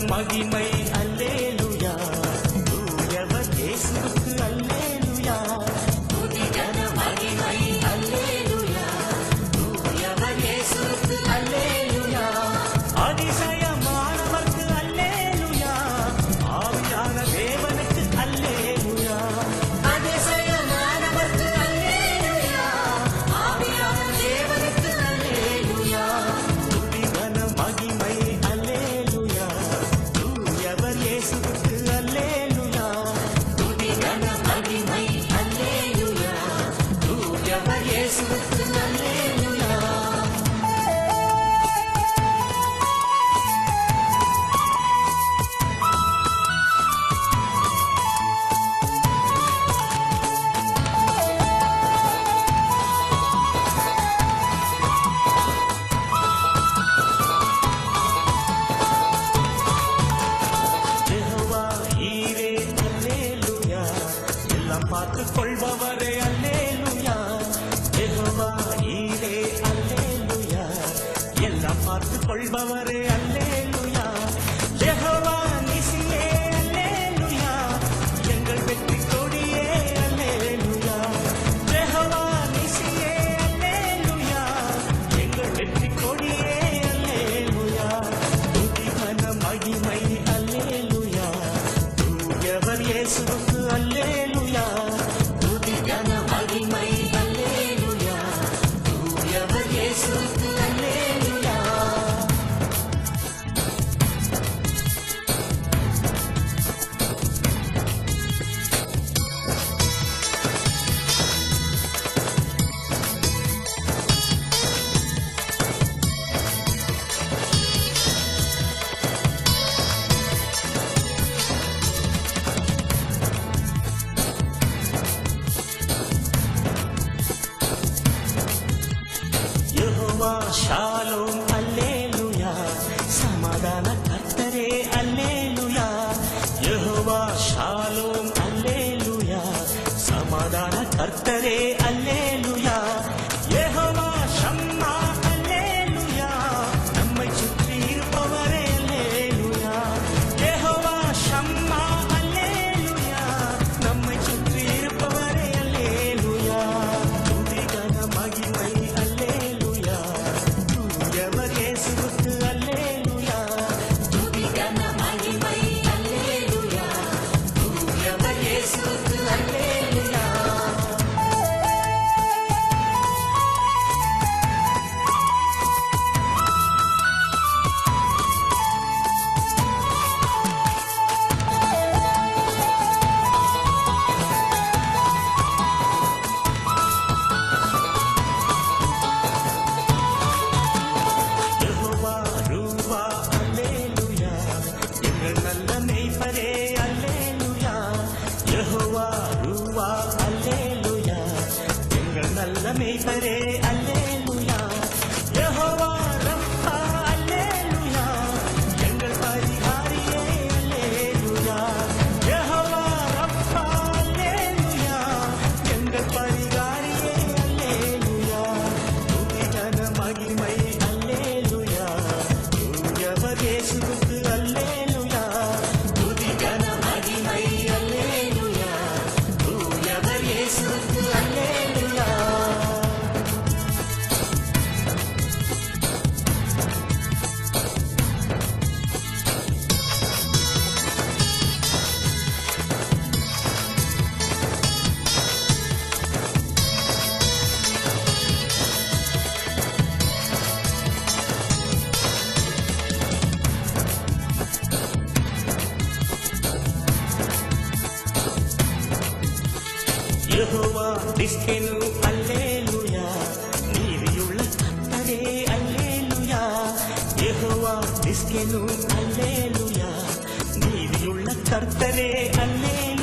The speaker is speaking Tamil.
மகிமை அல்லேலூயா, தூயவர் இயேசுவுக்கு அல்லேலூயா. துதிகன மகிமை அல்லேலூயா, தூயவர் இயேசுவுக்கு அல்லேலூயா. அதிசயமானவர்க்கு அல்லேலூயா, ஆவியான தேவனுக்கு அல்லேலூயா. அதிசயமானவர்க்கு அல்லேலூயா, ஆவியான தேவனுக்கு அல்லேலூயா. துதிகன மகிமை அல்லேலூயா, தூயவர் இயேசுவுக்கு அல்லேலூயா. துதிகன மகிமை அல்லேலூயா, தூயவர் இயேசுவுக்கு அல்லேலூயா. யெகோவா ஈரே அல்லேலூயா, எல்லாம் பார்த்துக் கொள்பவரே அல்லேலூயா. யெகோவா ஈரே அல்லேலூயா, எல்லாம் பார்த்துக் கொள்பவரே அல்லேலூயா. யெகோவா நிசியே அல்லேலூயா, எங்கள் வெற்றி கொடியே அல்லேலூயா. யெகோவா நிசியே அல்லேலூயா, எங்கள் வெற்றி கொடியே அல்லேலூயா. துதிகன மகிமை அல்லேலூயா, தூயவர் இயேசுவுக்கு அல்லேலூயா. துதிகன மகிமை அல்லேலூயா, தூயவர் இயேசுவுக்கு அல்லேலூயா. யெகோவா ஷாலோம் அல்லேலூயா, சமாதான கர்த்தரே அல்லேலூயா. யெகோவா ஷாலோம் அல்லேலூயா, சமாதான கர்த்தரே அல்லேலூயா. யெகோவா ஷம்மா அல்லேலூயா, நம்மை சுற்றி இருப்பவரே அல்லேலூயா. யெகோவா ஷம்மா அல்லேலூயா, நம்மை சுற்றி இருப்பவரே அல்லேலூயா. துதிகன மகிமை அல்லேலூயா, தூயவர் இயேசுவுக்கு அல்லேலூயா. துதிகன மகிமை அல்லேலூயா, தூயவர் இயேசுவுக்கு அல்லேலூயா. யெகோவா ரூவா அல்லேலூயா, எங்கள் நல்ல மேய்ப்பரே அல்லேலூயா. யெகோவா ரூவா அல்லேலூயா, எங்கள் நல்ல மேய்ப்பரே அல்லேலூயா. யெகோவா ரப்பா அல்லேலூயா, எங்கள் பரிகாரியே அல்லேலூயா. யெகோவா ரப்பா அல்லேலூயா, எங்கள் பரிகாரியே அல்லேலூயா. துதிகன மகிமை அல்லேலூயா, தூயவர் இயேசுவுக்கு அல்லேலூயா. துதிகன மகிமை அல்லேலூயா, தூயவர் இயேசுவுக்கு அல்லேலூயா. யெகோவா திஸ்கெனு அல்லேலூயா, நீதியுள்ள கர்த்தரே அல்லேலூயா. யெகோவா திஸ்கெனு அல்லேலூயா, நீதியுள்ள கர்த்தரே அல்லேலூயா.